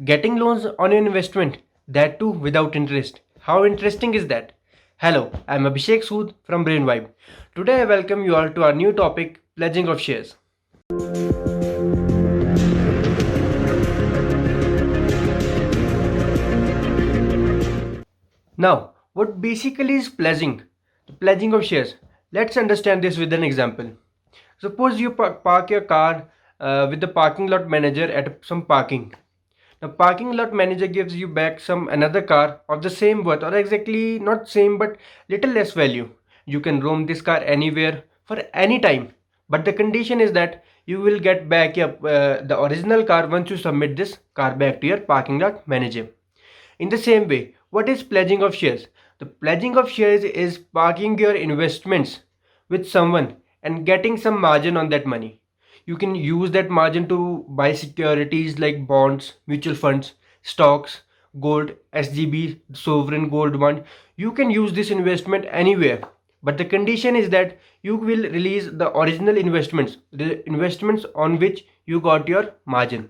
Getting loans on your investment, that too without interest. How interesting is that? Hello, I'm Abhishek Sood from Brainvibe. Today I welcome you all to our new topic, pledging of shares. Now, what basically is pledging? The pledging of shares. Let's understand this with an example. Suppose you park your car with the parking lot manager at some parking. The parking lot manager gives you back some another car of the same worth, or exactly not same but little less value. You can roam this car anywhere for any time, but the condition is that you will get back the original car once you submit this car back to your parking lot manager. In the same way, what is pledging of shares? The pledging of shares is parking your investments with someone and getting some margin on that money. You can use that margin to buy securities like bonds, mutual funds, stocks, gold, SGB, sovereign gold bond. You can use this investment anywhere. But the condition is that you will release the original investments, the investments on which you got your margin.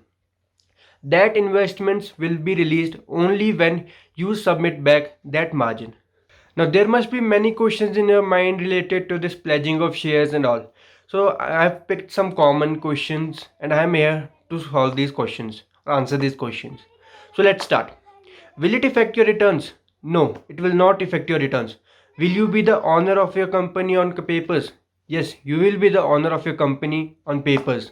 That investments will be released only when you submit back that margin. Now there must be many questions in your mind related to this pledging of shares and all. So I have picked some common questions and I am here to solve these questions, answer these questions. So let's start. Will it affect your returns? No, it will not affect your returns. Will you be the owner of your company on papers? Yes, you will be the owner of your company on papers.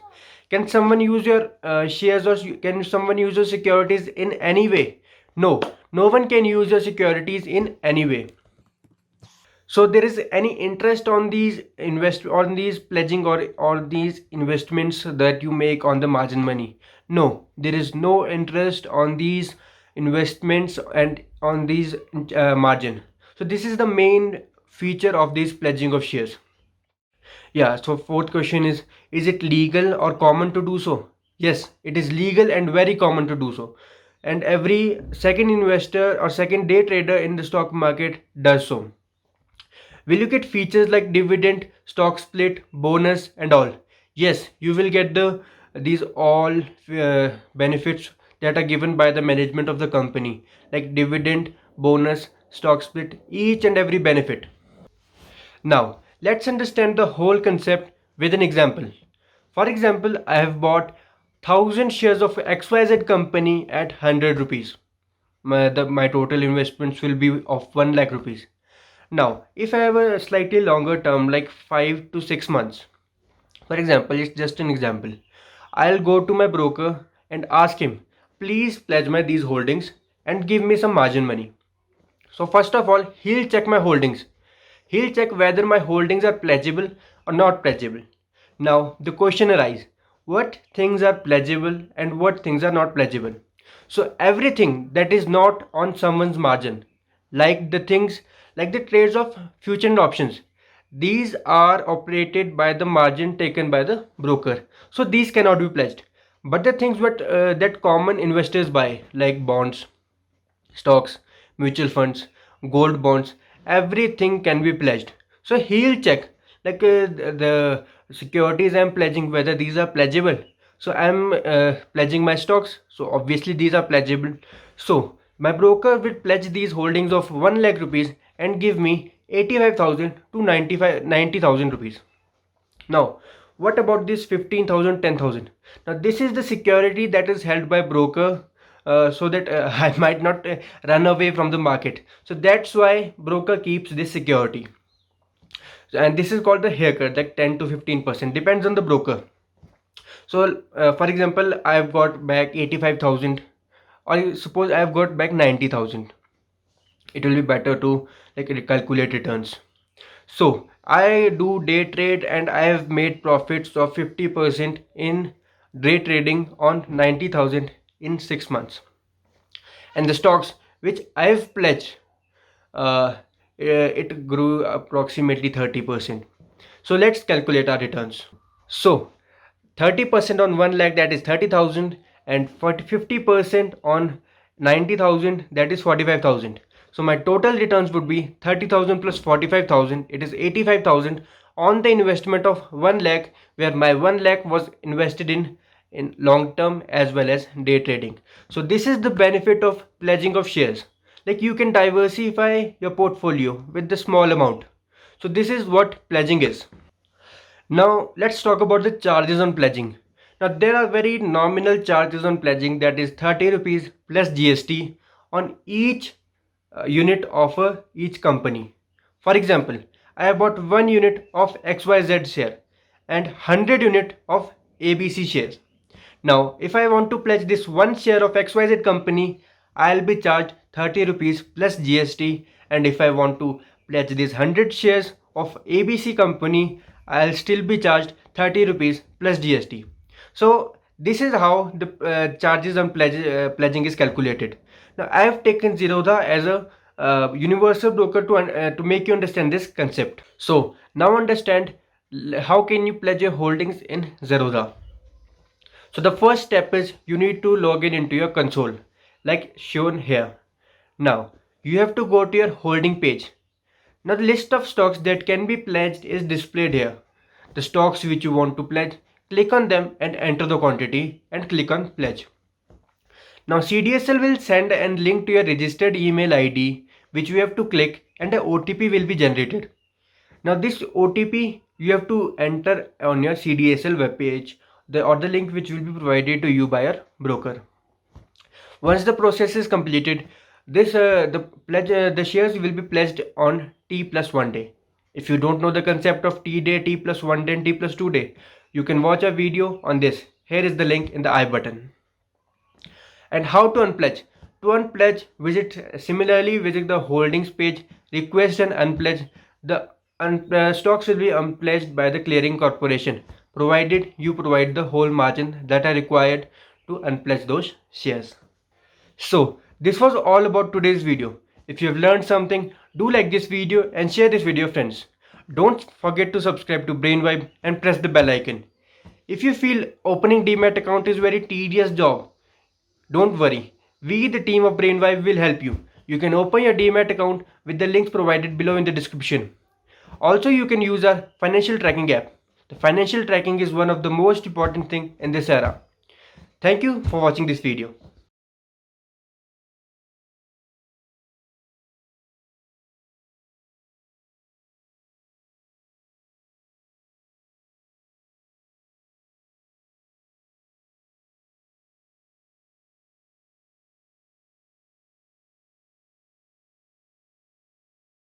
Can someone use your shares, or can someone use your securities in any way? No, no one can use your securities in any way. So there is any interest on these pledging or these investments that you make on the margin money? No, there is no interest on these investments and on these margin. So this is the main feature of this pledging of shares. Yeah, so fourth question is it legal or common to do so? Yes, it is legal and very common to do so. And every second investor or second day trader in the stock market does so. Will you get features like dividend, stock split, bonus and all? Yes, you will get these all benefits that are given by the management of the company, like dividend, bonus, stock split, each and every benefit. Now, let's understand the whole concept with an example. For example, I have bought 1000 shares of XYZ company at 100 rupees. My total investments will be of 1 lakh rupees. Now, if I have a slightly longer term, like 5 to 6 months, for example, it's just an example, I'll go to my broker and ask him, please pledge my these holdings and give me some margin money. So first of all, he'll check my holdings. He'll check whether my holdings are pledgeable or not pledgeable. Now, the question arises, what things are pledgeable and what things are not pledgeable? So everything that is not on someone's margin, like the things like the trades of future and options, these are operated by the margin taken by the broker. So these cannot be pledged. But the things that common investors buy, like bonds, stocks, mutual funds, gold bonds, everything can be pledged. So he'll check like the securities I'm pledging, whether these are pledgeable. So I'm pledging my stocks, so obviously these are pledgeable. So my broker will pledge these holdings of 1 lakh rupees and give me 85,000 to 90,000 rupees. Now, what about this 15,000, 10,000? Now, this is the security that is held by broker so that I might not run away from the market. So that's why broker keeps this security. And this is called the haircut, like 10 to 15%, depends on the broker. So, for example, I've got back 85,000, or suppose I've got back 90,000. It will be better to like calculate returns. So I do day trade and I have made profits of 50% in day trading on 90,000 in 6 months. And the stocks which I have pledged, it grew approximately 30%. So let's calculate our returns. So 30% on 1 lakh, that is 30,000, and 50% on 90,000, that is 45,000. So my total returns would be 30,000 plus 45,000, it is 85,000 on the investment of 1 lakh, where my 1 lakh was invested in in long term as well as day trading. So this is the benefit of pledging of shares. Like you can diversify your portfolio with the small amount. So this is what pledging is. Now let's talk about the charges on pledging. Now there are very nominal charges on pledging, that is 30 rupees plus GST on each unit of each company. For example, I have bought 1 unit of XYZ share and 100 unit of ABC shares. Now, if I want to pledge this one share of XYZ company, I'll be charged 30 rupees plus GST. And if I want to pledge this 100 shares of ABC company, I'll still be charged 30 rupees plus GST. So this is how the charges on pledging is calculated. Now I have taken Zerodha as a universal broker to make you understand this concept. So now understand how can you pledge your holdings in Zerodha. So the first step is you need to log in into your console like shown here. Now you have to go to your holding page. Now the list of stocks that can be pledged is displayed here. The stocks which you want to pledge, click on them and enter the quantity and click on pledge. Now CDSL will send a link to your registered email ID which you have to click and a OTP will be generated. Now this OTP you have to enter on your CDSL webpage or the link which will be provided to you by your broker. Once the process is completed, the shares will be pledged on T plus 1 day. If you don't know the concept of T day, T plus 1 day and T plus 2 day, you can watch a video on this. Here is the link in the I button. And how to unpledge? To unpledge, visit the holdings page, request and unpledge. The stocks will be unpledged by the clearing corporation, provided you provide the whole margin that are required to unpledge those shares. So this was all about today's video. If you have learned something, do like this video and share this video with friends. Don't forget to subscribe to Brainvibe and press the bell icon. If you feel opening Demat account is very tedious job, don't worry. We, the team of Brainvibe, will help you. You can open your Demat account with the links provided below in the description. Also, you can use our financial tracking app. The financial tracking is one of the most important thing in this era. Thank you for watching this video.